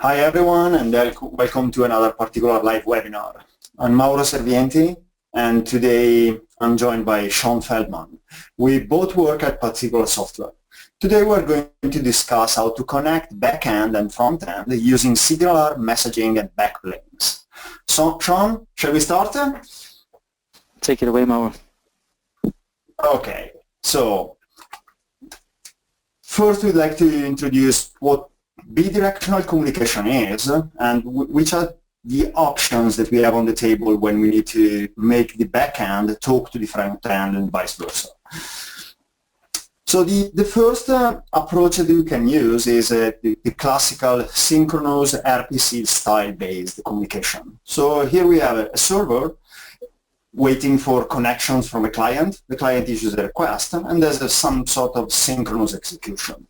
Hi everyone, and welcome to another particular live webinar. I'm Mauro Servienti, and today I'm joined by Sean Feldman. We both work at Particular Software. Today we're going to discuss how to connect backend and frontend using SignalR, Messaging, and Backplanes. So, Sean, shall we start? Take it away, Mauro. Okay, so first we'd like to introduce what bidirectional communication is and which are the options that we have on the table when we need to make the backend talk to the front end and vice versa. So the first approach that you can use is the classical synchronous RPC style-based communication. So here we have a server waiting for connections from a client. The client issues a request, and there's some sort of synchronous execution.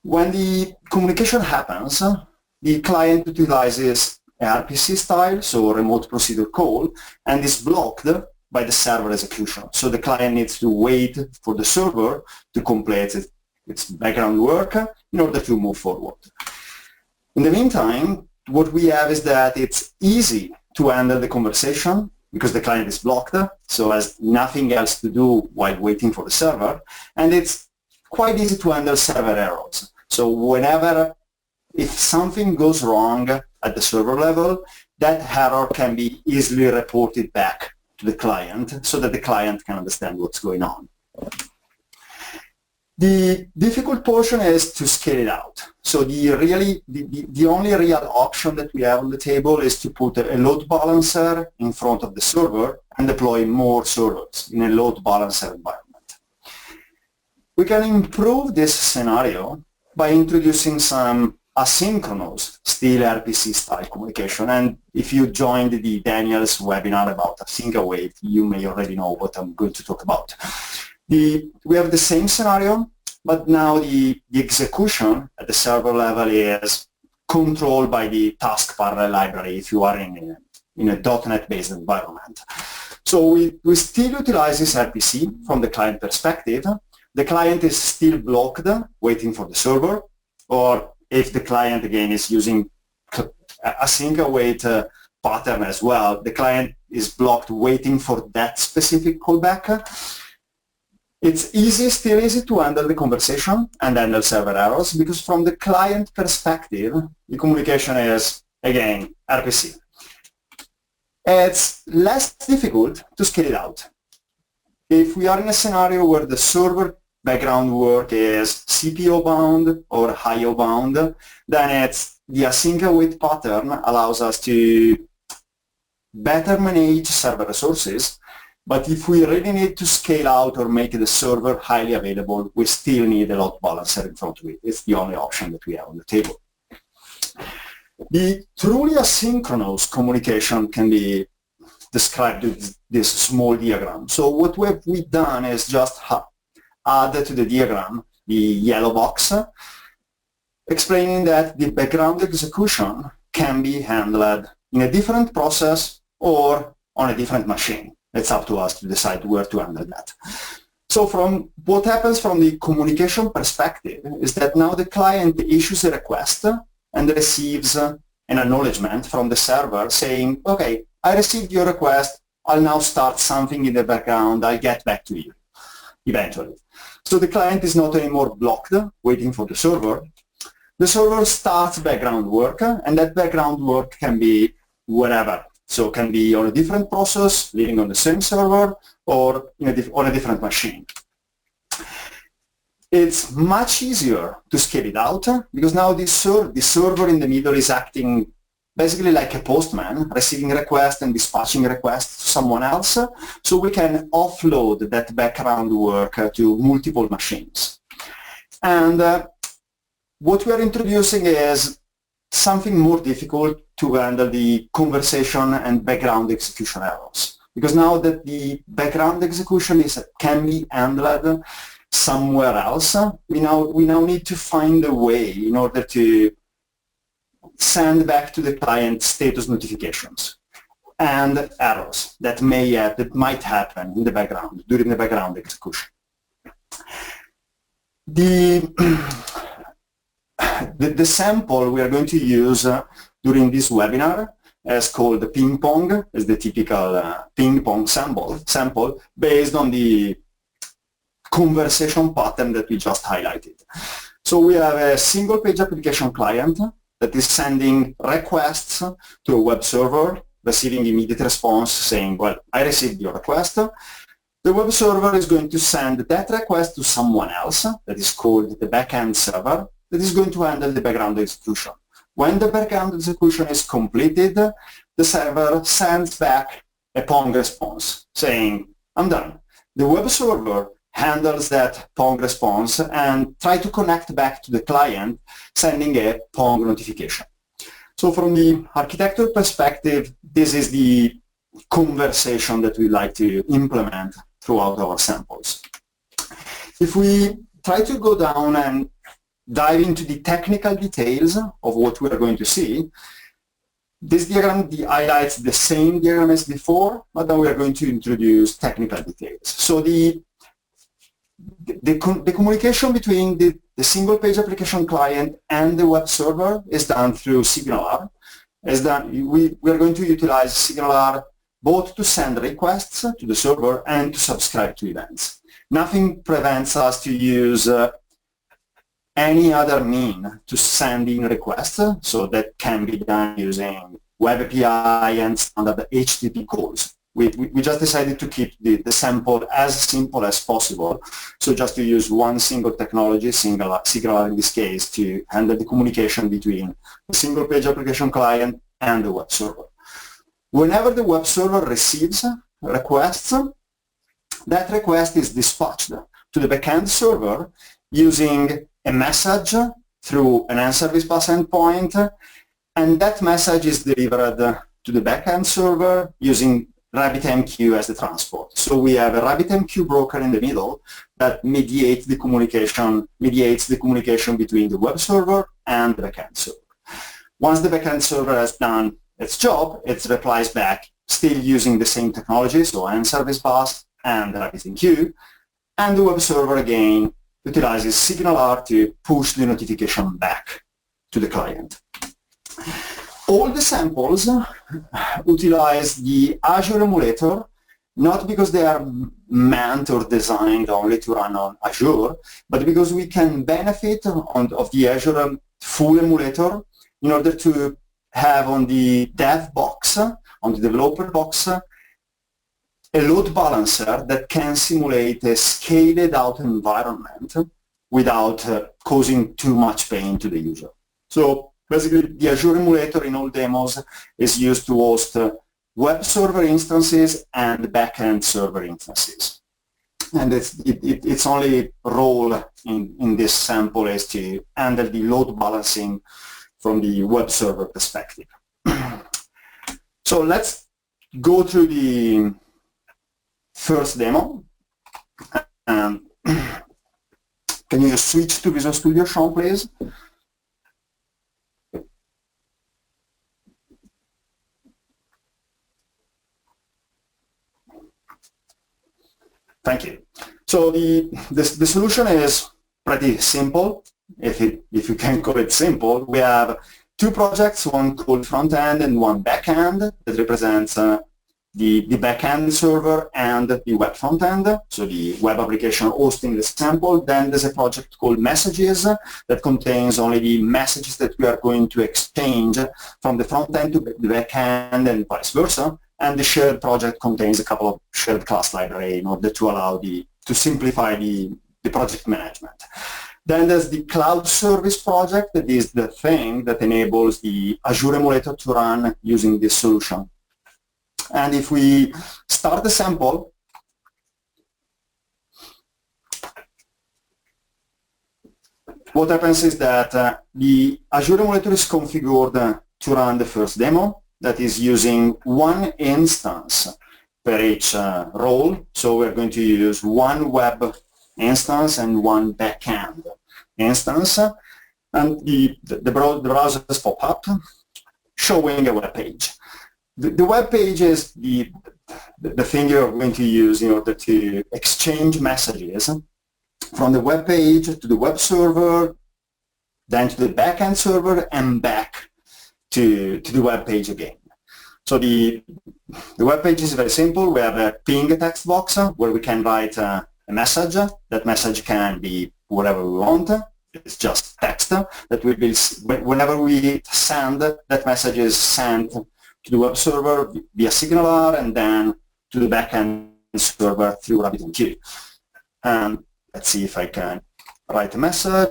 When the communication happens, the client utilizes RPC style, so remote procedure call, and is blocked by the server execution. So the client needs to wait for the server to complete its background work in order to move forward. In the meantime, what we have is that it's easy to handle the conversation because the client is blocked, so has nothing else to do while waiting for the server, and it's quite easy to handle server errors. So if something goes wrong at the server level, that error can be easily reported back to the client so that the client can understand what's going on. The difficult portion is to scale it out. So the only real option that we have on the table is to put a load balancer in front of the server and deploy more servers in a load balancer environment. We can improve this scenario by introducing some asynchronous, still RPC style communication. And if you joined the Daniel's webinar about async await, you may already know what I'm going to talk about. We have the same scenario, but now the execution at the server level is controlled by the task parallel library if you are in a .NET-based environment. So we still utilize this RPC from the client perspective. The client is still blocked, waiting for the server, or if the client, again, is using async await pattern as well, the client is blocked waiting for that specific callback. It's still easy to handle the conversation and handle server errors because from the client perspective, the communication is, again, RPC. It's less difficult to scale it out. If we are in a scenario where the server background work is CPO bound or IO bound, then the async await pattern allows us to better manage server resources. But if we really need to scale out or make the server highly available, we still need a load balancer in front of it. It's the only option that we have on the table. The truly asynchronous communication can be described with this small diagram. So what we've done is just add to the diagram the yellow box, explaining that the background execution can be handled in a different process or on a different machine. It's up to us to decide where to handle that. So from what happens from the communication perspective is that now the client issues a request and receives an acknowledgement from the server saying, okay, I received your request, I'll now start something in the background, I'll get back to you eventually. So the client is not anymore blocked, waiting for the server. The server starts background work, and that background work can be wherever. So it can be on a different process, living on the same server, or on a different machine. It's much easier to scale it out because now the server in the middle is acting basically like a postman, receiving requests and dispatching requests to someone else. So we can offload that background work to multiple machines. And what we are introducing is something more difficult to handle the conversation and background execution errors. Because now that the background execution can be handled somewhere else, we now need to find a way in order to send back to the client status notifications and errors that might happen in the background during the background execution. the sample we are going to use during this webinar is called the ping pong, is the typical ping pong sample based on the conversation pattern that we just highlighted. So we have a single page application client that is sending requests to a web server, receiving immediate response saying, well, I received your request. The web server is going to send that request to someone else that is called the backend server that is going to handle the background execution. When the background execution is completed, the server sends back a Pong response saying, I'm done. The web server handles that Pong response and try to connect back to the client, sending a Pong notification. So from the architecture perspective, this is the conversation that we like to implement throughout our samples. If we try to go down and dive into the technical details of what we are going to see, this diagram highlights the same diagram as before, but then we are going to introduce technical details. So the communication between the single page application client and the web server is done through SignalR. We are going to utilize SignalR both to send requests to the server and to subscribe to events. Nothing prevents us to use any other mean to send in requests, so that can be done using Web API and standard HTTP calls. We just decided to keep the sample as simple as possible, so just to use one single technology, SignalR in this case, to handle the communication between the single page application client and the web server. Whenever the web server receives requests, that request is dispatched to the backend server using a message through an NServiceBus endpoint, and that message is delivered to the backend server using RabbitMQ as the transport. So we have a RabbitMQ broker in the middle that mediates the communication between the web server and the backend server. Once the backend server has done its job, it replies back still using the same technology, so NServiceBus and RabbitMQ, and the web server again utilizes SignalR to push the notification back to the client. All the samples utilize the Azure emulator, not because they are meant or designed only to run on Azure, but because we can benefit of the Azure full emulator in order to have on the dev box, on the developer box, a load balancer that can simulate a scaled out environment without causing too much pain to the user. So basically, the Azure emulator in all demos is used to host web server instances and backend server instances. And its only role in this sample is to handle the load balancing from the web server perspective. So let's go through the first demo. Can you switch to Visual Studio, Sean, please? Thank you. So the solution is pretty simple, if you can call it simple. We have two projects, one called frontend and one backend, that represents the backend server and the web frontend, so the web application hosting the sample. Then there's a project called messages that contains only the messages that we are going to exchange from the frontend to the backend and vice versa. And the shared project contains a couple of shared class library in order to allow to simplify the project management. Then there's the cloud service project, that is the thing that enables the Azure emulator to run using this solution. And if we start the sample, what happens is that the Azure emulator is configured to run the first demo, that is using one instance per each role. So we're going to use one web instance and one backend instance. And the browsers pop up showing a web page. The web page is the thing you're going to use in order to exchange messages from the web page to the web server, then to the backend server, and back to the web page again. So the web page is very simple. We have a ping text box where we can write a message. That message can be whatever we want. It's just text that will be, whenever we send, that message is sent to the web server via SignalR and then to the backend server through RabbitMQ. And let's see if I can write a message.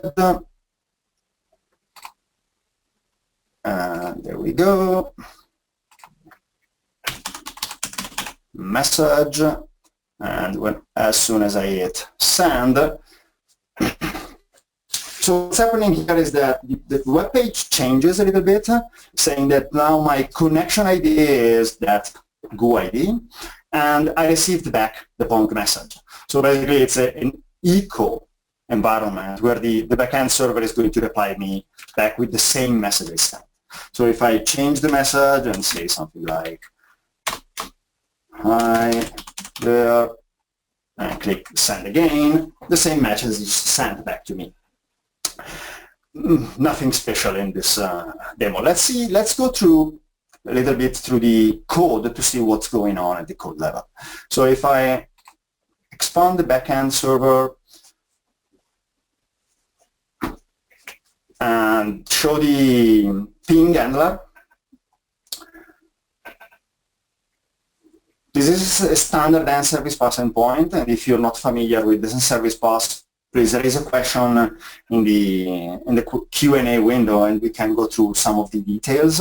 And there we go. Message. And as soon as I hit send, so what's happening here is that the web page changes a little bit, saying that now my connection ID is that GUID, and I received back the Pong message. So basically it's an echo environment where the backend server is going to reply me back with the same message I sent. So if I change the message and say something like, hi there, and click send again, the same message is sent back to me. Nothing special in this demo. Let's go through a little bit through the code to see what's going on at the code level. So if I expand the backend server and show the ping handler, this is a standard NServiceBus endpoint, and if you're not familiar with this NServiceBus, please raise a question in the Q&A window and we can go through some of the details.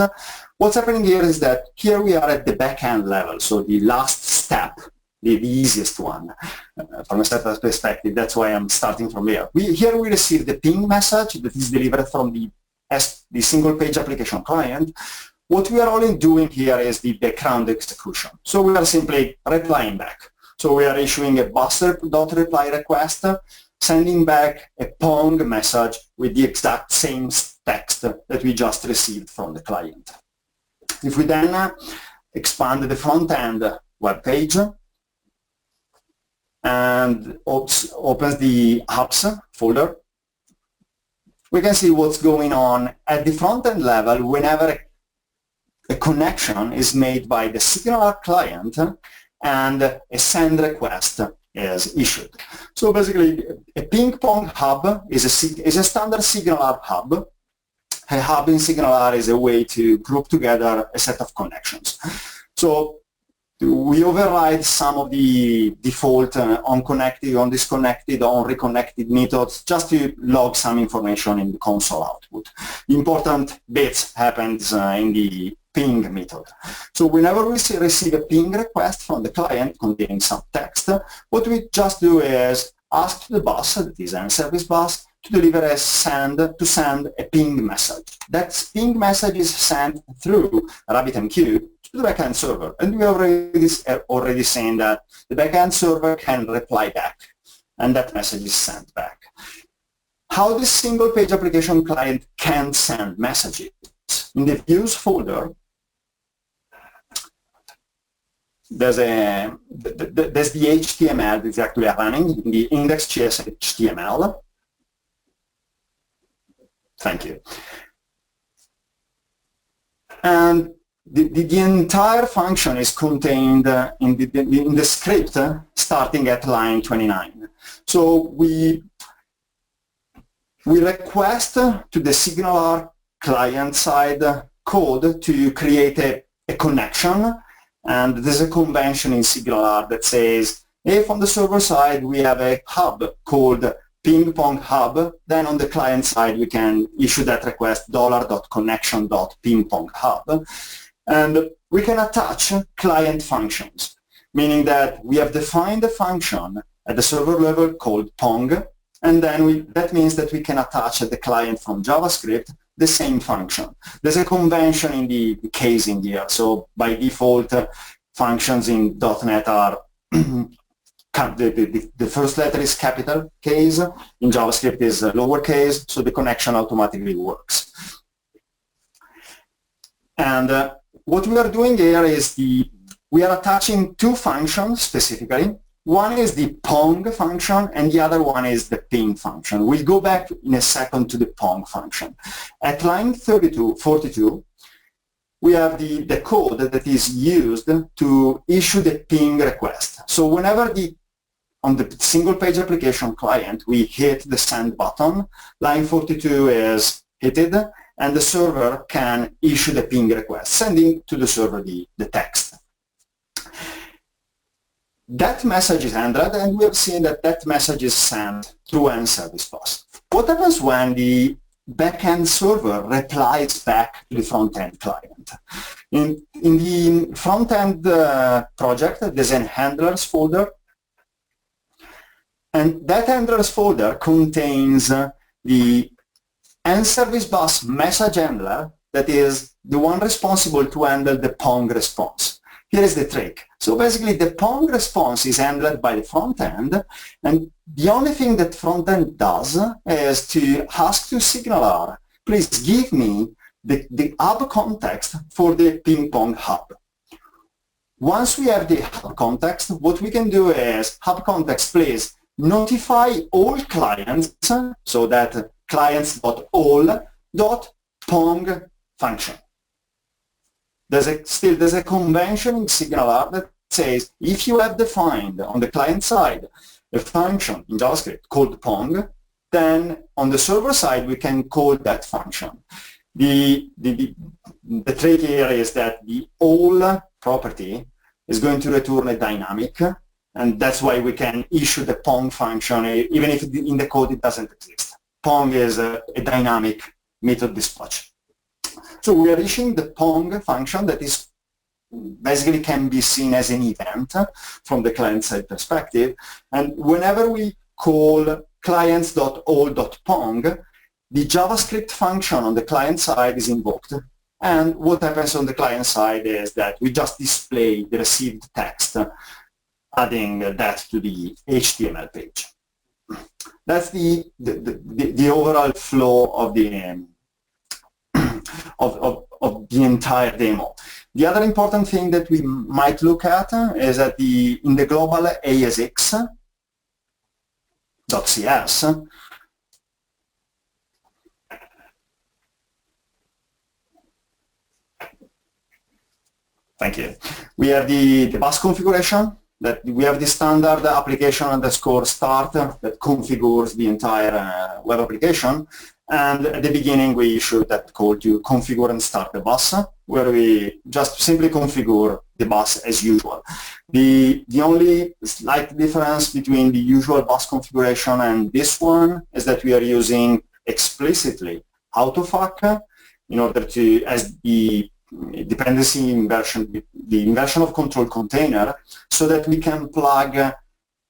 What's happening here is that here we are at the backend level, so the last step, the easiest one from a setup perspective. That's why I'm starting from here. Here we receive the ping message that is delivered from the single page application client. What we are only doing here is the background execution. So we are simply replying back. So we are issuing a buster.reply request, sending back a Pong message with the exact same text that we just received from the client. If we then expand the front-end web page and opens the apps folder, we can see what's going on at the front-end level whenever a connection is made by the SignalR client and a send request is issued. So basically, a ping pong hub is a standard SignalR hub. A hub in SignalR is a way to group together a set of connections. So we override some of the default on-connected, on-disconnected, on-reconnected methods just to log some information in the console output. The important bits happens in the ping method. So whenever we receive a ping request from the client containing some text, what we just do is ask the bus, that is NServiceBus, to deliver send a ping message. That ping message is sent through RabbitMQ to the backend server, and we already seen that the backend server can reply back, and that message is sent back. How this single page application client can send messages? In the views folder, there's the HTML that is actually running in the index.js HTML. Thank you. And the entire function is contained in the script starting at line 29. So we request to the SignalR client-side code to create a connection, and there's a convention in SignalR that says if on the server side we have a hub called ping pong hub, then on the client side we can issue that request $.connection.pingponghub, and we can attach client functions, meaning that we have defined a function at the server level called Pong, and then that means that we can attach at the client from JavaScript the same function. There's a convention in the casing here, so by default functions in .NET are the first letter is capital case, in JavaScript is lowercase, so the connection automatically works. And what we are doing here is we are attaching two functions specifically. One is the Pong function, and the other one is the ping function. We'll go back in a second to the Pong function. At line 42, we have the code that is used to issue the ping request. So whenever on the single-page application client, we hit the send button, line 42 is hit, and the server can issue the ping request, sending to the server the text. That message is handled, and we have seen that that message is sent through NServiceBus. What happens when the backend server replies back to the front-end client? In the front-end project, there's a handlers folder, and that handlers folder contains the NServiceBus message handler that is the one responsible to handle the Pong response. Here is the trick. So basically the Pong response is handled by the front end, and the only thing that front end does is to ask to SignalR, please give me the hub context for the ping pong hub. Once we have the hub context, what we can do is hub context, please notify all clients, so that clients.all.pong function. There's a convention in SignalR that says if you have defined on the client side a function in JavaScript called Pong, then on the server side we can call that function. The trick here is that the all property is going to return a dynamic, and that's why we can issue the Pong function even if in the code it doesn't exist. Pong is a dynamic method dispatch. So we are issuing the Pong function that is basically can be seen as an event from the client-side perspective. And whenever we call clients.all.pong, the JavaScript function on the client side is invoked. And what happens on the client side is that we just display the received text, adding that to the HTML page. That's the overall flow of the of the entire demo. The other important thing that we might look at is that in the global ASX.cs, thank you. We have the bus configuration, that we have the standard application underscore start that configures the entire web application. And at the beginning, we issued that code to configure and start the bus, where we just simply configure the bus as usual. The only slight difference between the usual bus configuration and this one is that we are using explicitly autofuck in order to, as the dependency inversion, the inversion of control container, so that we can plug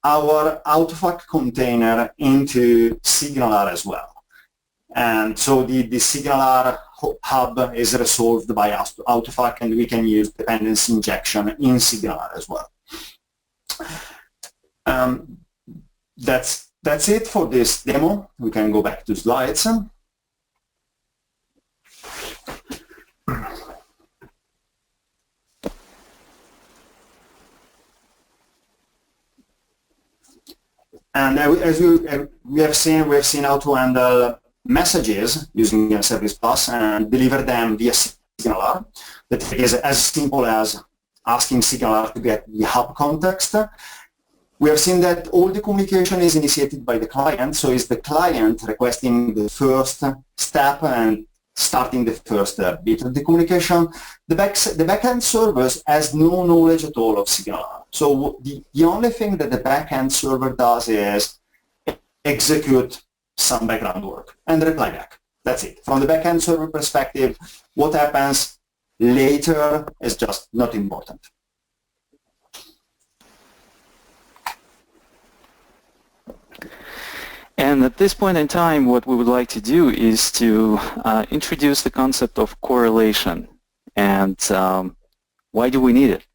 our autofuck container into SignalR as well. And so the SignalR hub is resolved by autofuck, and we can use dependency injection in SignalR as well. That's it for this demo. We can go back to slides. And as we have seen how to handle messages using NServiceBus and deliver them via SignalR. That is as simple as asking SignalR to get the hub context. We have seen that all the communication is initiated by the client, so it's the client requesting the first step and starting the first bit of the communication. The backend server has no knowledge at all of SignalR. So the only thing that the backend server does is execute some background work and reply back. That's it. From the backend server perspective, what happens later is just not important. And at this point in time, what we would like to do is to introduce the concept of correlation. And why do we need it?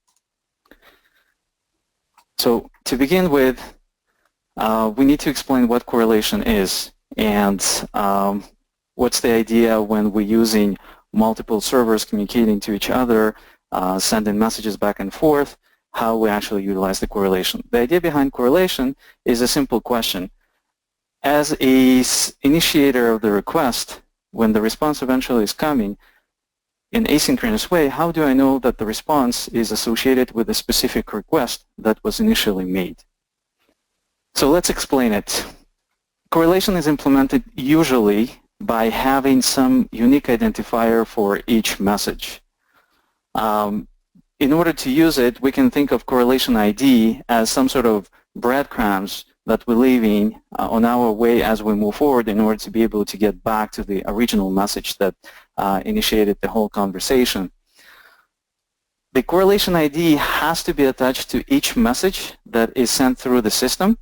So to begin with, we need to explain what correlation is and what's the idea when we're using multiple servers communicating to each other, sending messages back and forth. how we actually utilize the correlation. The idea behind correlation is a simple question. As an initiator of the request, when the response eventually is coming in asynchronous way, how do I know that the response is associated with a specific request that was initially made? So let's explain it. Correlation is implemented usually by having some unique identifier for each message. In order to use it, we can think of correlation ID as some sort of breadcrumbs that we're leaving on our way as we move forward in order to be able to get back to the original message that initiated the whole conversation. The correlation ID has to be attached to each message that is sent through the system,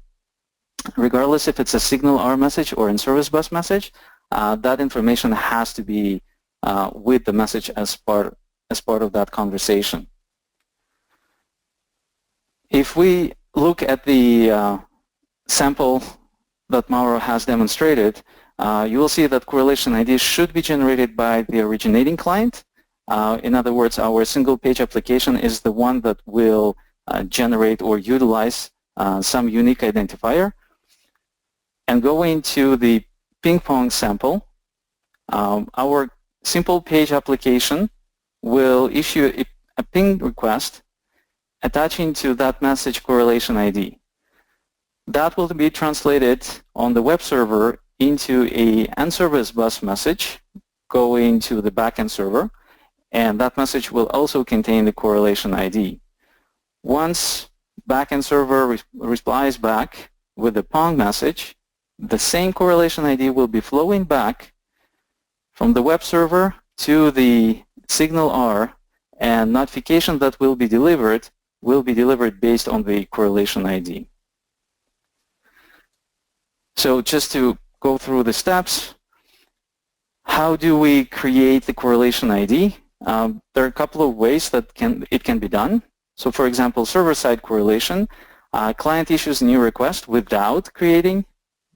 regardless if it's a SignalR message or NServiceBus message. That information has to be with the message as part of that conversation. If we look at the sample that Mauro has demonstrated, you will see that correlation ID should be generated by the originating client. In other words, our single page application is the one that will generate or utilize some unique identifier. And going to the ping pong sample, our simple page application will issue a ping request attaching to that message correlation ID. That will be translated on the web server into a NServiceBus message going to the backend server, and that message will also contain the correlation ID. Once backend server replies back with the Pong message, the same correlation ID will be flowing back from the web server to the SignalR, and notification that will be delivered based on the correlation ID. So just to go through the steps, how do we create the correlation ID? There are a couple of ways that it can be done. So for example, server-side correlation, client issues a new request without creating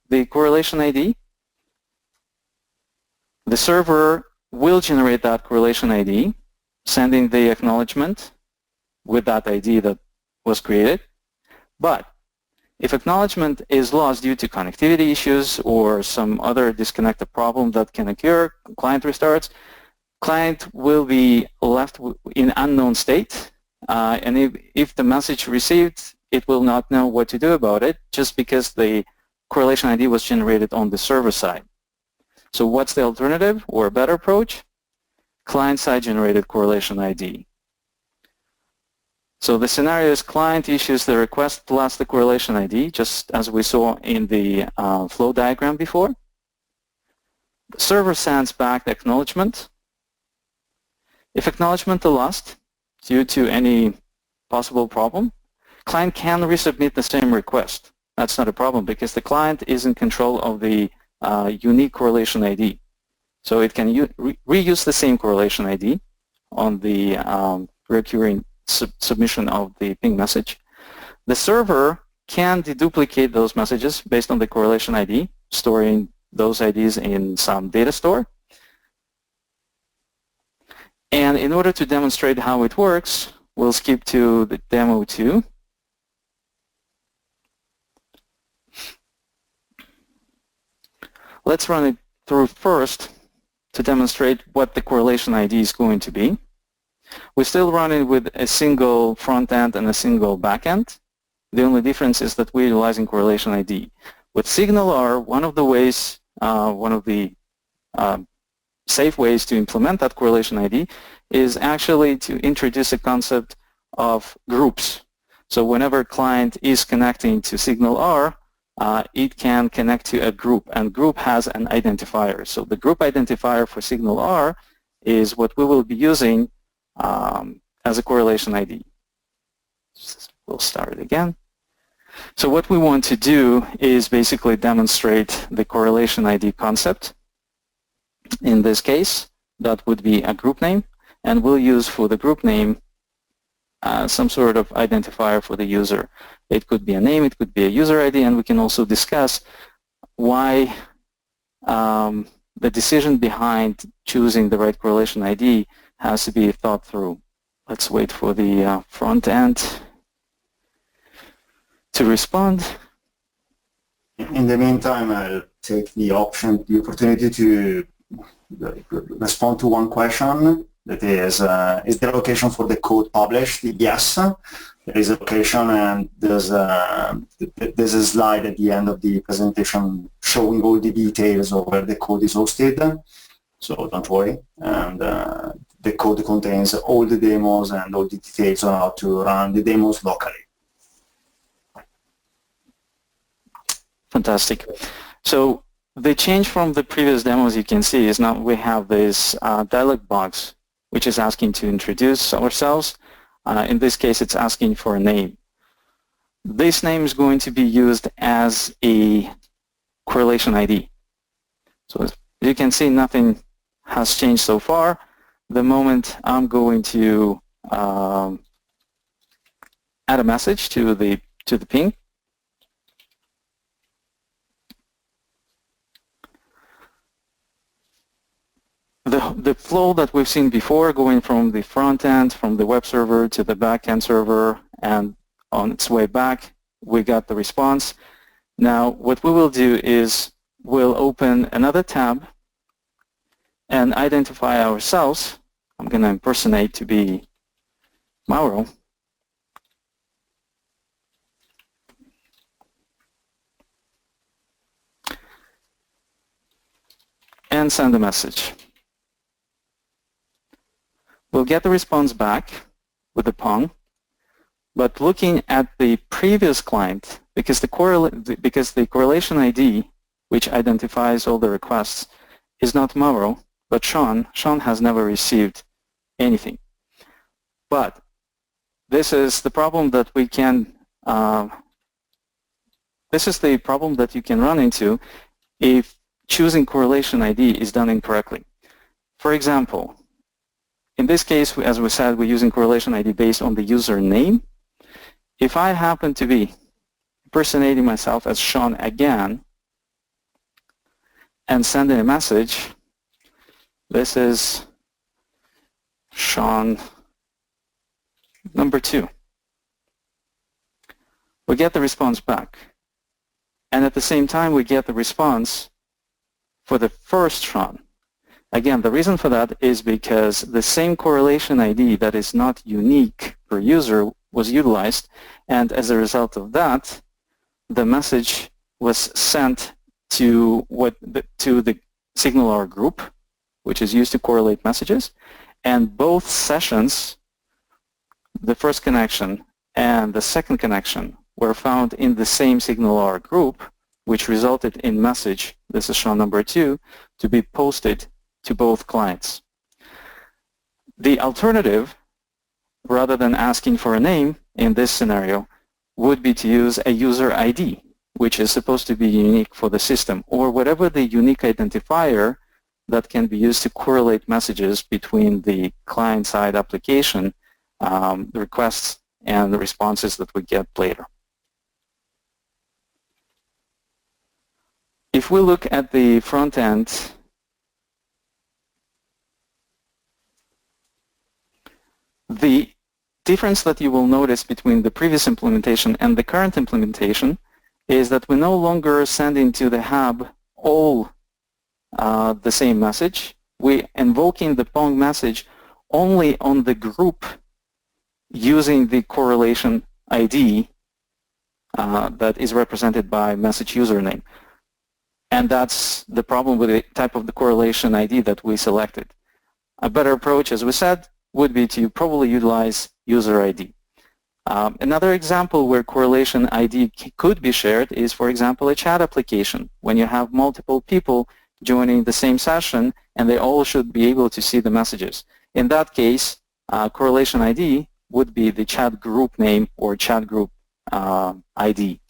the correlation ID. The server will generate that correlation ID, sending the acknowledgement with that ID that was created. But if acknowledgement is lost due to connectivity issues or some other disconnected problem that can occur, client restarts, client will be left in unknown state, and if the message received, it will not know what to do about it just because the correlation ID was generated on the server side. So what's the alternative or a better approach? Client-side generated correlation ID. So the scenario is client issues the request plus the correlation ID, just as we saw in the flow diagram before. The server sends back the acknowledgement. If acknowledgement is lost due to any possible problem, client can resubmit the same request. That's not a problem because the client is in control of the unique correlation ID. So it can reuse the same correlation ID on the recurring submission of the ping message. The server can deduplicate those messages based on the correlation ID, storing those IDs in some data store. And in order to demonstrate how it works, we'll skip to the demo 2. Let's run it through first to demonstrate what the correlation ID is going to be. We still run it with a single front end and a single back end. The only difference is that we're utilizing correlation ID. With SignalR, one of the ways, safe ways to implement that correlation ID is actually to introduce a concept of groups. So whenever a client is connecting to SignalR, it can connect to a group, and group has an identifier. So the group identifier for SignalR is what we will be using as a correlation ID. We'll start it again. So what we want to do is basically demonstrate the correlation ID concept. In this case, that would be a group name, and we'll use for the group name some sort of identifier for the user. It could be a name, it could be a user ID, and we can also discuss why the decision behind choosing the right correlation ID has to be thought through. Let's wait for the front end to respond. In the meantime, I'll take the opportunity to respond to one question. That is the location for the code published? Yes, there is a location, and there's a slide at the end of the presentation showing all the details of where the code is hosted. So don't worry. And the code contains all the demos and all the details on how to run the demos locally. Fantastic. So the change from the previous demos you can see is now we have this dialog box which is asking to introduce ourselves. In this case, it's asking for a name. This name is going to be used as a correlation ID. So as you can see, nothing has changed so far. The moment I'm going to add a message to the ping, the flow that we've seen before, going from the front end, from the web server to the backend server, and on its way back, we got the response. Now, what we will do is we'll open another tab and identify ourselves. I'm going to impersonate to be Mauro. And send a message. We'll get the response back with the Pong, but looking at the previous client, because the correlation ID, which identifies all the requests, is not Mauro, but Sean. Sean has never received anything. But this is the problem that we can. This is the problem that you can run into if choosing correlation ID is done incorrectly. For example, in this case, as we said, we're using correlation ID based on the user name. If I happen to be impersonating myself as Sean again and sending a message, this is Sean number 2. We get the response back. And at the same time, we get the response for the first Sean. Again, the reason for that is because the same correlation ID that is not unique per user was utilized, and as a result of that, the message was sent to the SignalR group, which is used to correlate messages, and both sessions, the first connection and the second connection, were found in the same SignalR group, which resulted in message, this is Sean number 2, to be posted to both clients. The alternative, rather than asking for a name in this scenario, would be to use a user ID, which is supposed to be unique for the system, or whatever the unique identifier that can be used to correlate messages between the client-side application, the requests, and the responses that we get later. If we look at the front end, the difference that you will notice between the previous implementation and the current implementation is that we no longer send into the hub all the same message. We're invoking the Pong message only on the group using the correlation ID that is represented by message username. And that's the problem with the type of the correlation ID that we selected. A better approach, as we said, would be to probably utilize user ID. Another example where correlation ID could be shared is, for example, a chat application. When you have multiple people joining the same session and they all should be able to see the messages. In that case, correlation ID would be the chat group name or chat group ID.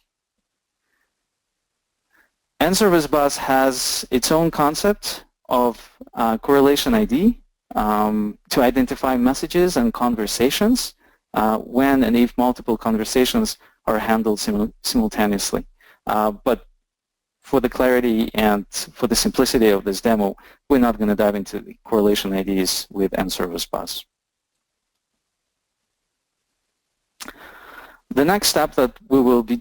NServiceBus has its own concept of correlation ID to identify messages and conversations when and if multiple conversations are handled simultaneously. But for the clarity and for the simplicity of this demo, we're not going to dive into the correlation IDs with NServiceBus. The next step that we will be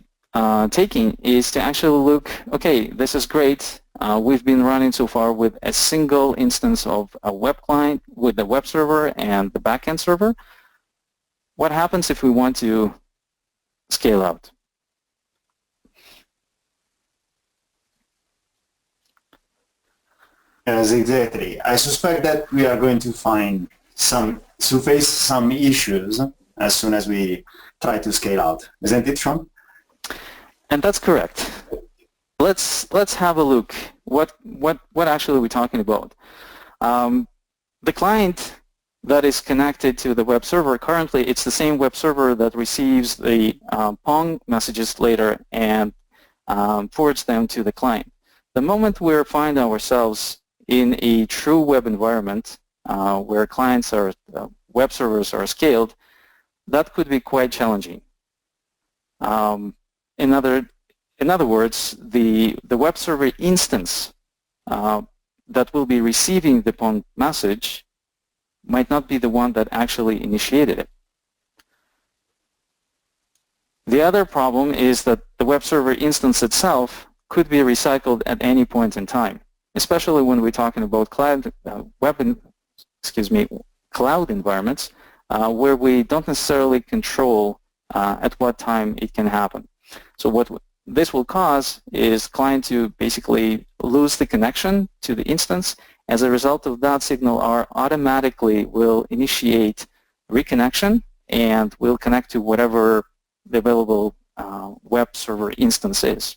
taking is to actually look, okay, this is great. We've been running so far with a single instance of a web client with the web server and the backend server. What happens if we want to scale out? Yes, exactly. I suspect that we are going to face some issues as soon as we try to scale out. Isn't it, Sean? And that's correct. Let's have a look. What actually are we talking about? The client that is connected to the web server, currently it's the same web server that receives the Pong messages later and forwards them to the client. The moment we find ourselves in a true web environment where clients are, web servers are scaled, that could be quite challenging. In other words, the web server instance that will be receiving the Pong message might not be the one that actually initiated it. The other problem is that the web server instance itself could be recycled at any point in time, especially when we're talking about cloud environments where we don't necessarily control at what time it can happen. So what this will cause is client to basically lose the connection to the instance. As a result of that, SignalR automatically will initiate reconnection and will connect to whatever the available web server instance is.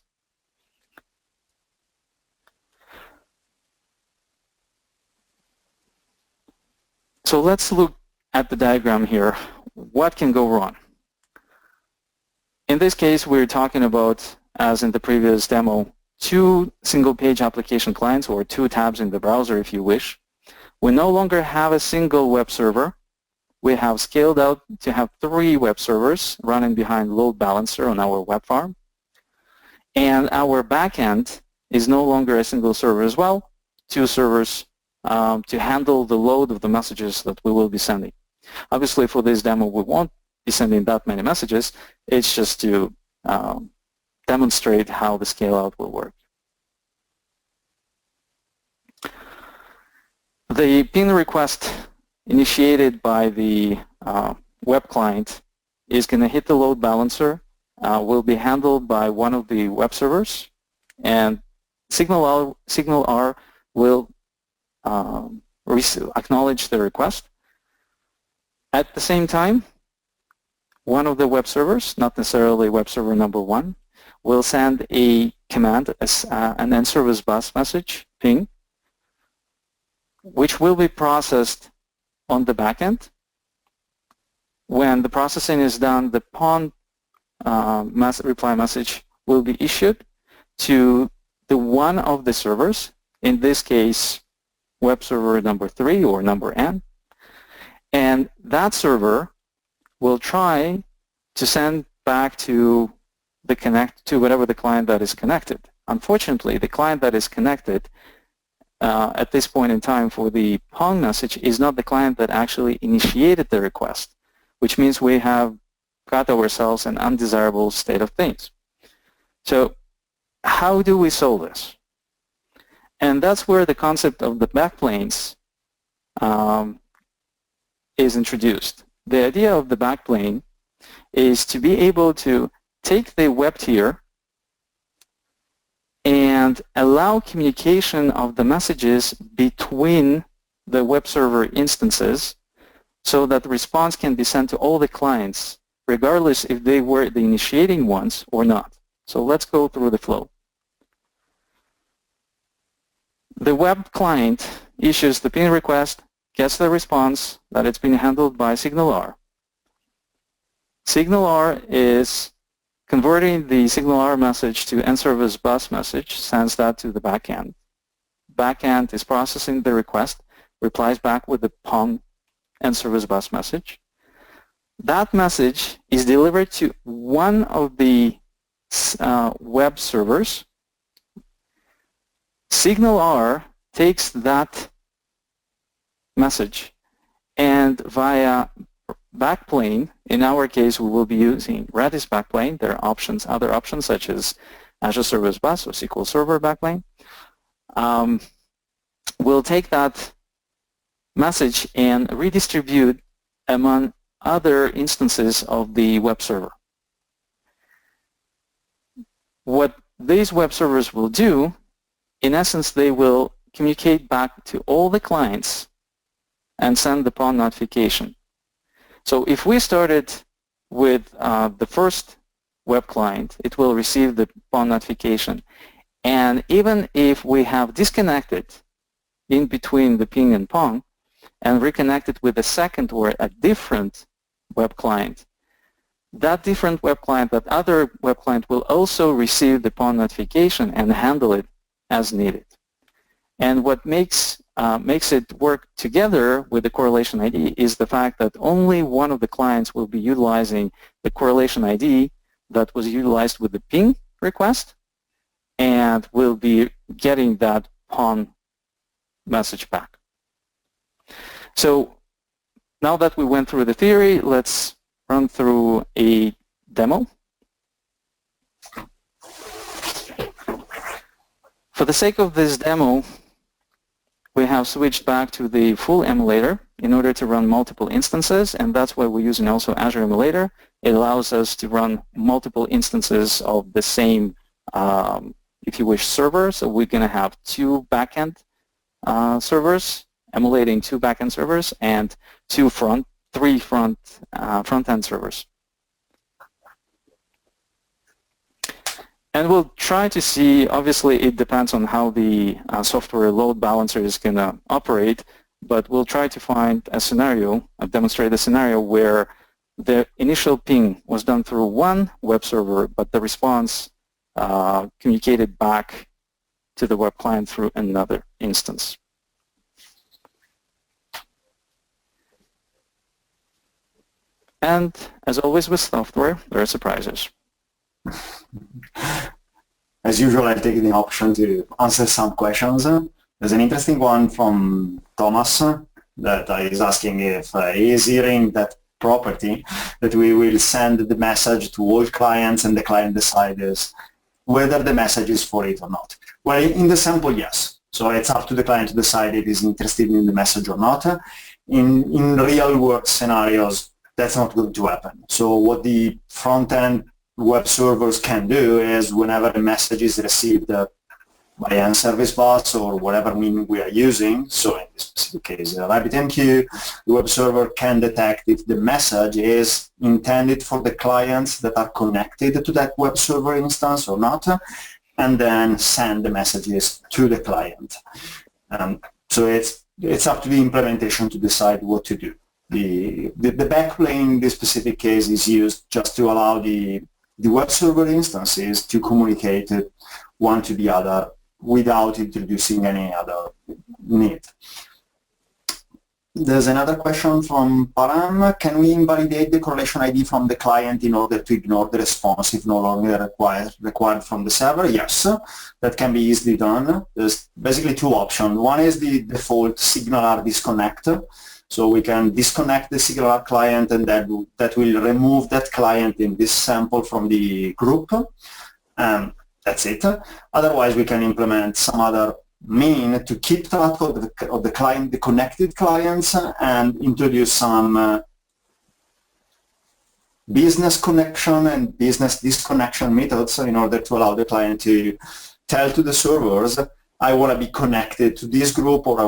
So let's look at the diagram here. What can go wrong? In this case, we're talking about, as in the previous demo, two single-page application clients, or two tabs in the browser if you wish. We no longer have a single web server. We have scaled out to have 3 web servers running behind load balancer on our web farm. And our backend is no longer a single server as well, 2 servers to handle the load of the messages that we will be sending. Obviously, for this demo, we won't be sending that many messages. It's just to demonstrate how the scale-out will work. The pin request initiated by the web client is going to hit the load balancer, will be handled by one of the web servers, and SignalR will acknowledge the request. At the same time, one of the web servers, not necessarily web server number 1, will send a command, an NServiceBus message, ping, which will be processed on the backend. When the processing is done, the Pong reply message will be issued to the one of the servers, in this case, web server number 3 or number n, and that server will try to send back to whatever the client that is connected. Unfortunately, the client that is connected at this point in time for the Pong message is not the client that actually initiated the request, which means we have got ourselves an undesirable state of things. So how do we solve this? And that's where the concept of the backplanes is introduced. The idea of the backplane is to be able to take the web tier and allow communication of the messages between the web server instances so that the response can be sent to all the clients, regardless if they were the initiating ones or not. So let's go through the flow. The web client issues the pin request, gets the response that it's been handled by SignalR. SignalR is converting the SignalR message to NServiceBus message, sends that to the backend. Backend is processing the request, replies back with the Pong NServiceBus message. That message is delivered to one of the web servers. SignalR takes that message and via Backplane, in our case, we will be using Redis Backplane. There are options, other options such as Azure Service Bus or SQL Server Backplane. We'll take that message and redistribute among other instances of the web server. What these web servers will do, in essence, they will communicate back to all the clients and send the Pong notification. So if we started with the first web client, it will receive the Pong notification. And even if we have disconnected in between the ping and Pong and reconnected with a second or a different web client, that different web client, that other web client will also receive the Pong notification and handle it as needed. And what makes it work together with the correlation ID is the fact that only one of the clients will be utilizing the correlation ID that was utilized with the ping request and will be getting that Pong message back. So now that we went through the theory, let's run through a demo. For the sake of this demo, we have switched back to the full emulator in order to run multiple instances, and that's why we're using also Azure Emulator. It allows us to run multiple instances of the same, if you wish, server. So we're going to have two backend servers, emulating two backend servers, and three front-end servers. And we'll try to see, obviously it depends on how the software load balancer is going to operate, but we'll try to find a scenario, demonstrate a scenario where the initial ping was done through one web server, but the response communicated back to the web client through another instance. And as always with software, there are surprises. As usual, I'll take the option to answer some questions. There's an interesting one from Thomas that is asking if he is hearing that property that we will send the message to all clients and the client decides whether the message is for it or not. Well, in the sample, yes. So it's up to the client to decide if he's interested in the message or not. In real-world scenarios, that's not going to happen. So what the front-end web servers can do is whenever the message is received by NServiceBus or whatever mean we are using, so in this specific case RabbitMQ, the web server can detect if the message is intended for the clients that are connected to that web server instance or not, and then send the messages to the client. So it's up to the implementation to decide what to do. The backplane in this specific case is used just to allow the web server instances to communicate one to the other without introducing any other need. There's another question from Param. Can we invalidate the correlation ID from the client in order to ignore the response if no longer required from the server? Yes, that can be easily done. There's basically two options. One is the default SignalR disconnect. So we can disconnect the SignalR client and that will remove that client in this sample from the group. That's it. Otherwise, we can implement some other mean to keep track of the client, the connected clients, and introduce some business connection and business disconnection methods in order to allow the client to tell to the servers, I want to be connected to this group, or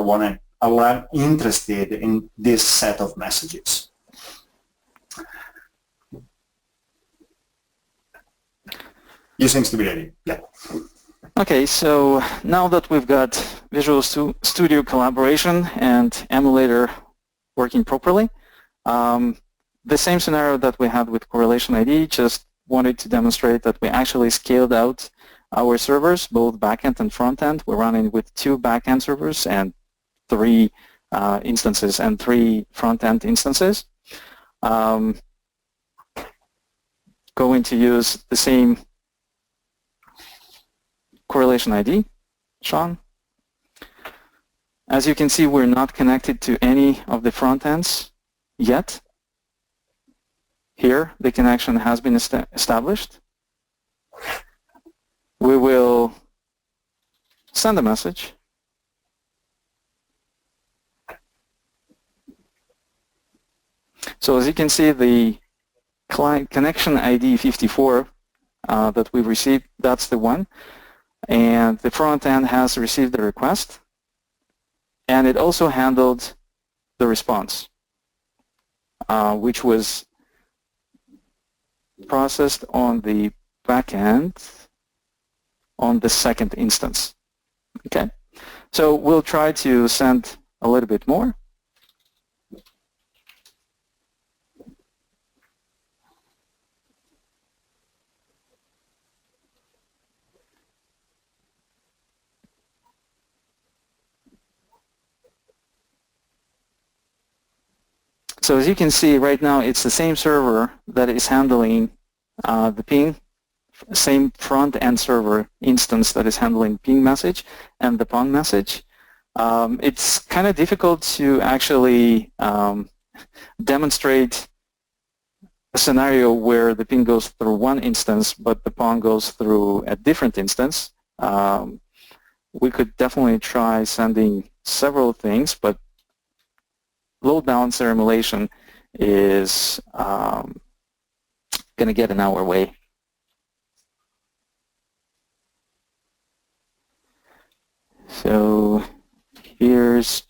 I'm interested in this set of messages. You seems to be ready. Yeah. Okay, so now that we've got Visual Studio collaboration and emulator working properly, the same scenario that we had with correlation ID, just wanted to demonstrate that we actually scaled out our servers, both backend and frontend. We're running with 2 backend servers and 3 instances and 3 front-end instances. Going to use the same correlation ID, Sean. As you can see, we're not connected to any of the front ends yet. here the connection has been established. We will send a message. So as you can see, the client connection ID 54 that we've received, that's the one. And the front end has received the request. And it also handled the response, which was processed on the backend on the second instance. Okay, so we'll try to send a little bit more. So as you can see right now, it's the same server that is handling the ping, same front-end server instance that is handling ping message and the Pong message. It's kind of difficult to actually demonstrate a scenario where the ping goes through one instance, but the Pong goes through a different instance. We could definitely try sending several things, but load balancer emulation is going to get in our way. So here's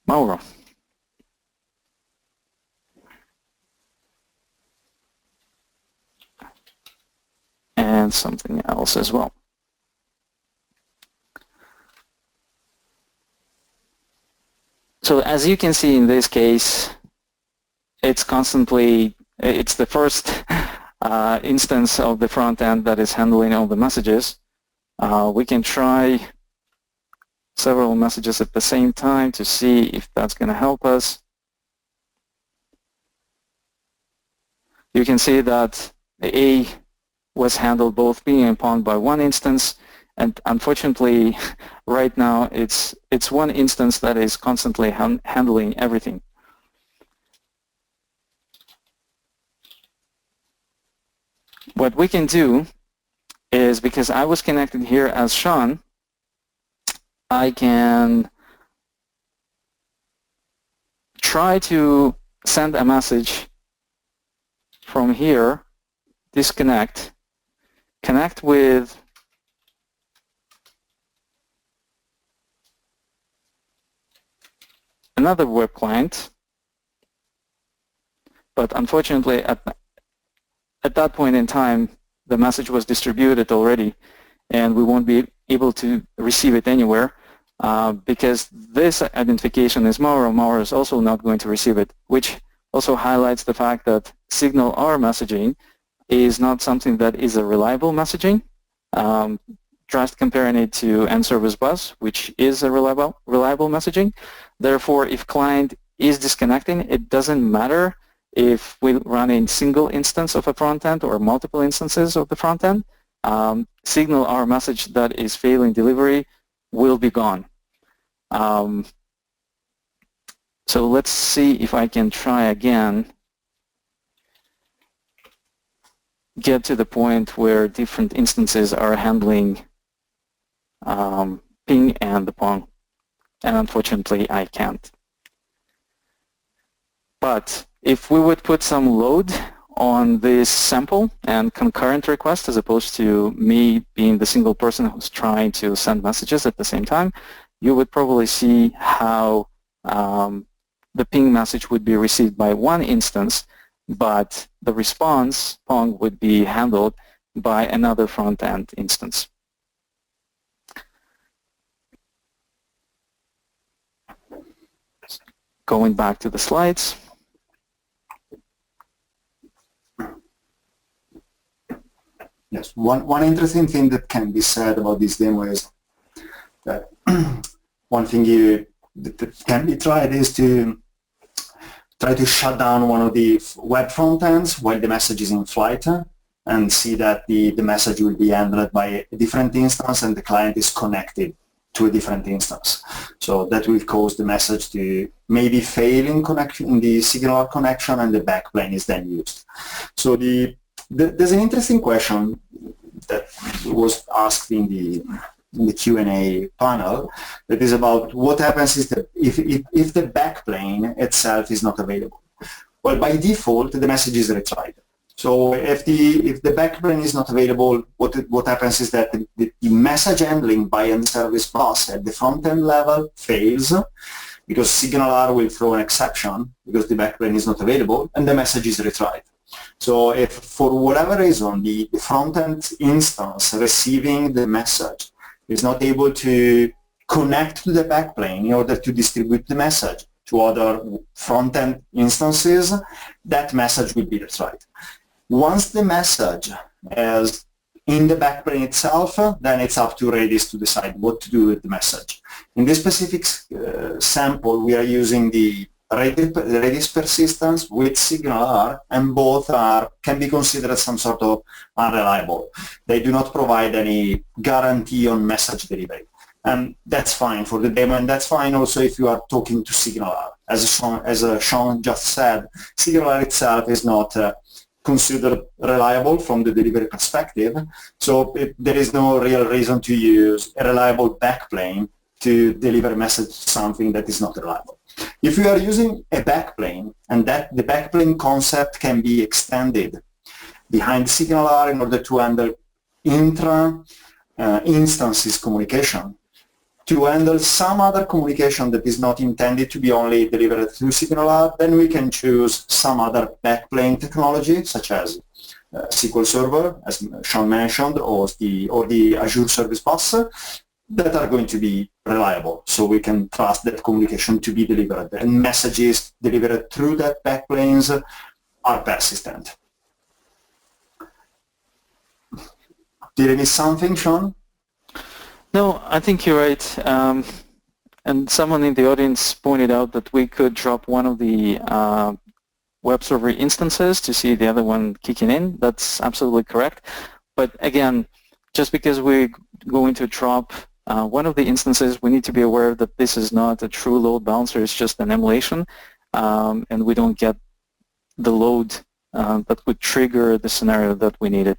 Mauro. And something else as well. So as you can see in this case, it's the first instance of the front end that is handling all the messages. We can try several messages at the same time to see if that's going to help us. You can see that the A was handled both ping and Pong by one instance, and unfortunately right now it's one instance that is constantly handling everything. What we can do is, because I was connected here as Sean, I can try to send a message from here, disconnect, connect with another web client, but unfortunately at that point in time the message was distributed already and we won't be able to receive it anywhere because this identification is Mauro. Mauro is also not going to receive it, which also highlights the fact that SignalR messaging is not something that is a reliable messaging. Just comparing it to NServiceBus, which is a reliable messaging. Therefore, if client is disconnecting, it doesn't matter if we run a single instance of a front end or multiple instances of the front end. SignalR message that is failing delivery will be gone. So let's see if I can try again, get to the point where different instances are handling ping and the Pong, and unfortunately I can't. But if we would put some load on this sample and concurrent request, as opposed to me being the single person who's trying to send messages at the same time, you would probably see how the ping message would be received by one instance, but the response, Pong, would be handled by another front-end instance. Going back to the slides. Yes, one interesting thing that can be said about this demo is that one thing that can be tried is to try to shut down one of the web front ends while the message is in flight and see that the message will be handled by a different instance and the client is connected to a different instance. So that will cause the message to maybe fail in connection in the SignalR connection, and the backplane is then used. So there's an interesting question that was asked in the Q&A panel that is about what happens is that if the backplane itself is not available. Well, by default, the message is retried. So if the backplane is not available, what happens is that the message handling by NServiceBus at the front-end level fails, because SignalR will throw an exception because the backplane is not available, and the message is retried. So if for whatever reason the front-end instance receiving the message is not able to connect to the backplane in order to distribute the message to other front-end instances, that message will be retried. Once the message is in the backplane itself, then it's up to Redis to decide what to do with the message. In this specific sample, we are using the Redis persistence with SignalR, and both can be considered some sort of unreliable. They do not provide any guarantee on message delivery. And that's fine for the demo, and that's fine also if you are talking to SignalR. As Sean just said, SignalR itself is not considered reliable from the delivery perspective, so there is no real reason to use a reliable backplane to deliver a message to something that is not reliable. If you are using a backplane, and that the backplane concept can be extended behind SignalR in order to handle intra-instances communication, to handle some other communication that is not intended to be only delivered through SignalR, then we can choose some other backplane technology, such as SQL Server, as Sean mentioned, or the Azure Service Bus, that are going to be reliable. So we can trust that communication to be delivered, and messages delivered through that backplanes are persistent. Did I miss something, Sean? No, I think you're right. And someone in the audience pointed out that we could drop one of the web server instances to see the other one kicking in. That's absolutely correct. But again, just because we're going to drop one of the instances, we need to be aware that this is not a true load balancer. It's just an emulation, and we don't get the load that would trigger the scenario that we needed.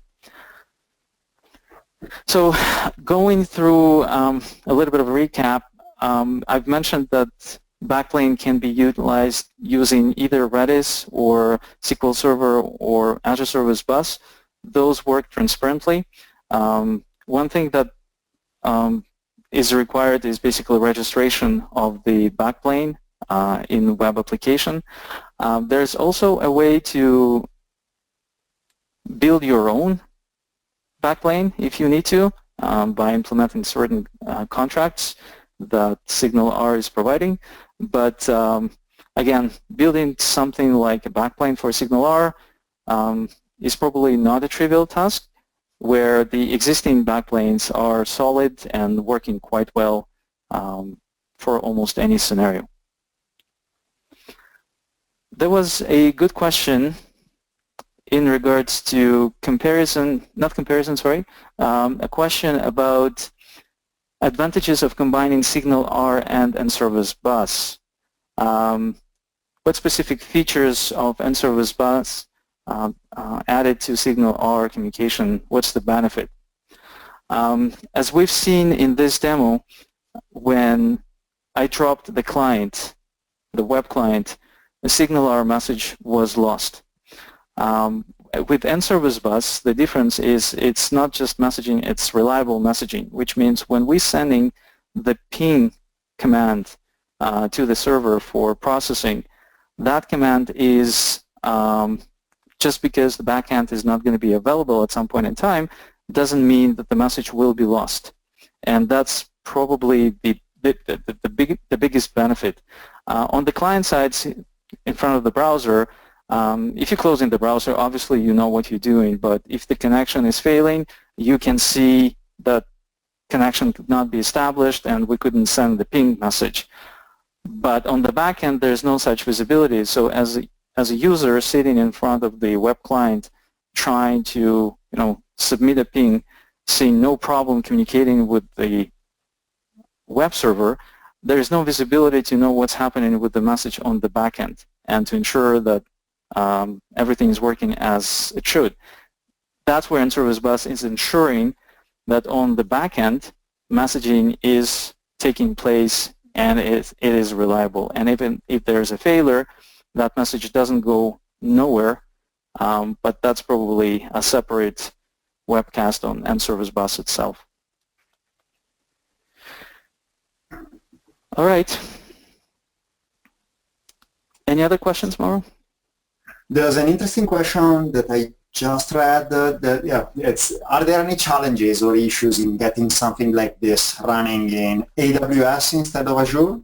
So going through a little bit of a recap, I've mentioned that Backplane can be utilized using either Redis or SQL Server or Azure Service Bus. Those work transparently. One thing that is required is basically registration of the Backplane in web application. There's also a way to build your own Backplane if you need to by implementing certain contracts that SignalR is providing. But again, building something like a Backplane for SignalR is probably not a trivial task, where the existing backplanes are solid and working quite well for almost any scenario. There was a good question in regards to a question about advantages of combining SignalR and NServiceBus. What specific features of NServiceBus added to SignalR communication? What's the benefit? As we've seen in this demo, when I dropped the client, the web client, the SignalR message was lost. With NServiceBus, the difference is it's not just messaging, it's reliable messaging, which means when we're sending the ping command to the server for processing, that command is just because the backend is not going to be available at some point in time doesn't mean that the message will be lost. And that's probably the biggest benefit. On the client side, in front of the browser, if you're closing the browser, obviously you know what you're doing, but if the connection is failing, you can see that connection could not be established and we couldn't send the ping message. But on the back end, there's no such visibility. So as a user sitting in front of the web client trying to submit a ping, seeing no problem communicating with the web server, there is no visibility to know what's happening with the message on the backend and to ensure that everything is working as it should. That's where NServiceBus is ensuring that on the backend, messaging is taking place and it is reliable. And even if there's a failure, that message doesn't go nowhere, but that's probably a separate webcast on NServiceBus itself. All right. Any other questions, Mauro? There's an interesting question that I just read. Are there any challenges or issues in getting something like this running in AWS instead of Azure?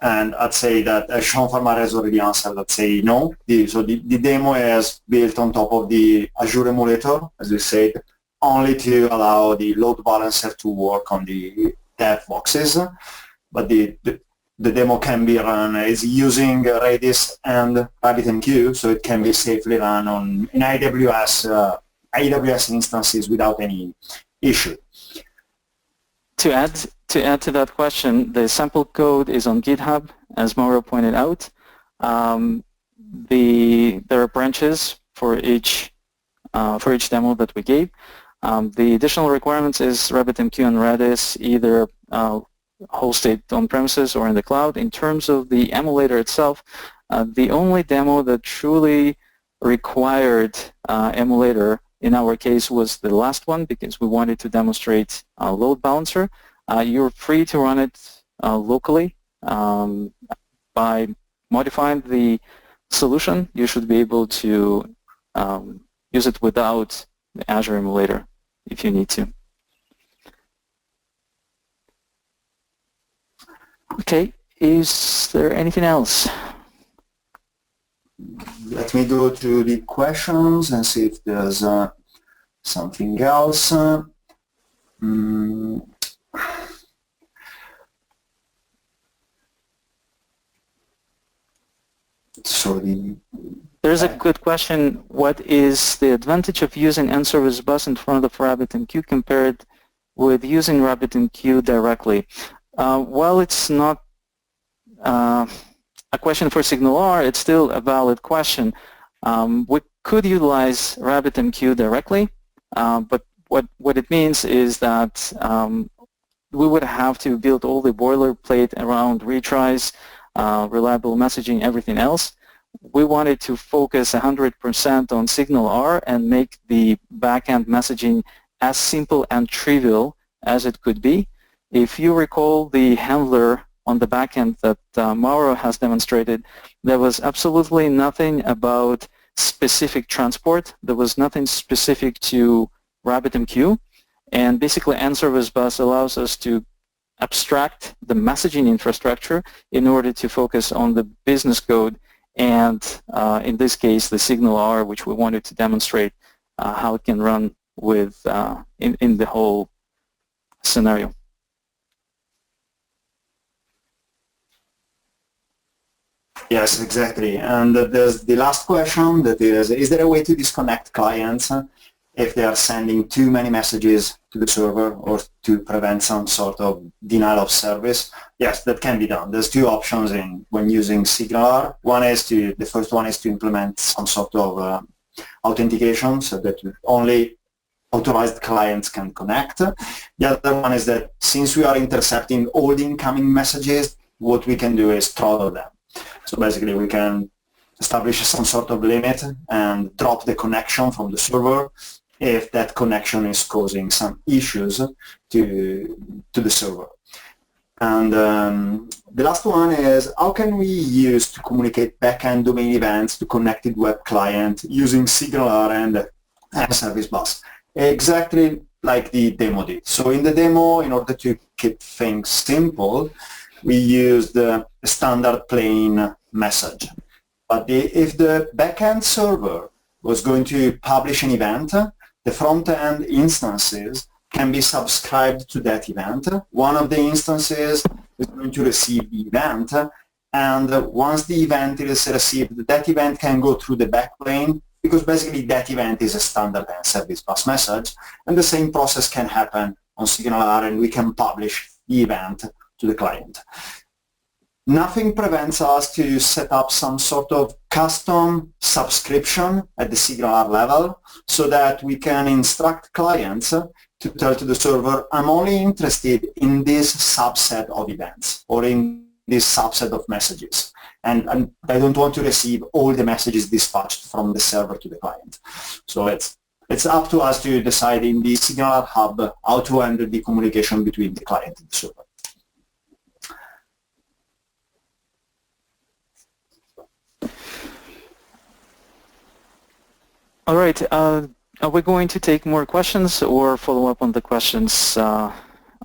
And I'd say that Sean Feldman has already answered. I'd say no. The demo is built on top of the Azure emulator, as we said, only to allow the load balancer to work on the dev boxes. But the demo can be run is using Redis and RabbitMQ, so it can be safely run in AWS instances without any issue. To add to that question, the sample code is on GitHub, as Mauro pointed out. There are branches for each demo that we gave. The additional requirements is RabbitMQ and Redis, either hosted on premises or in the cloud. In terms of the emulator itself, the only demo that truly required emulator in our case was the last one, because we wanted to demonstrate a load balancer. You're free to run it locally by modifying the solution. You should be able to use it without the Azure emulator if you need to. Okay, is there anything else? Let me go to the questions and see if there's something else. There's a good question. What is the advantage of using NServiceBus in front of RabbitMQ compared with using RabbitMQ directly? While it's not a question for SignalR, it's still a valid question. We could utilize RabbitMQ directly, but what it means is that we would have to build all the boilerplate around retries, reliable messaging, everything else. We wanted to focus 100% on SignalR and make the backend messaging as simple and trivial as it could be. If you recall the handler on the backend that Mauro has demonstrated, there was absolutely nothing about specific transport. There was nothing specific to RabbitMQ. And basically, NServiceBus allows us to abstract the messaging infrastructure in order to focus on the business code and, in this case, the SignalR, which we wanted to demonstrate how it can run with in the whole scenario. Yes, exactly. And there's the last question that is there a way to disconnect clients if they are sending too many messages to the server or to prevent some sort of denial of service? Yes, that can be done. There's two options when using SignalR. The first one is to implement some sort of authentication so that only authorized clients can connect. The other one is that since we are intercepting all the incoming messages, what we can do is throttle them. So basically we can establish some sort of limit and drop the connection from the server if that connection is causing some issues to the server. And the last one is, how can we use to communicate backend domain events to connected web client using SignalR and NServiceBus? Exactly like the demo did. So in the demo, in order to keep things simple, we used the standard plain message. But if the backend server was going to publish an event, the front-end instances can be subscribed to that event. One of the instances is going to receive the event, and once the event is received, that event can go through the backplane, because basically that event is a standard NServiceBus message, and the same process can happen on SignalR, and we can publish the event to the client. Nothing prevents us to set up some sort of custom subscription at the SignalR level so that we can instruct clients to tell to the server, I'm only interested in this subset of events or in this subset of messages. And I don't want to receive all the messages dispatched from the server to the client. So it's up to us to decide in the SignalR hub how to handle the communication between the client and the server. All right. Are we going to take more questions or follow up on the questions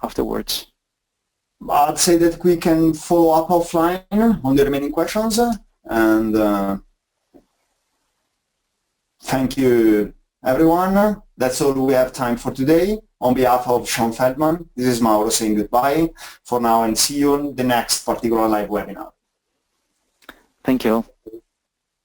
afterwards? I'd say that we can follow up offline on the remaining questions. And thank you, everyone. That's all we have time for today. On behalf of Sean Feldman, this is Mauro saying goodbye for now and see you in the next particular live webinar. Thank you.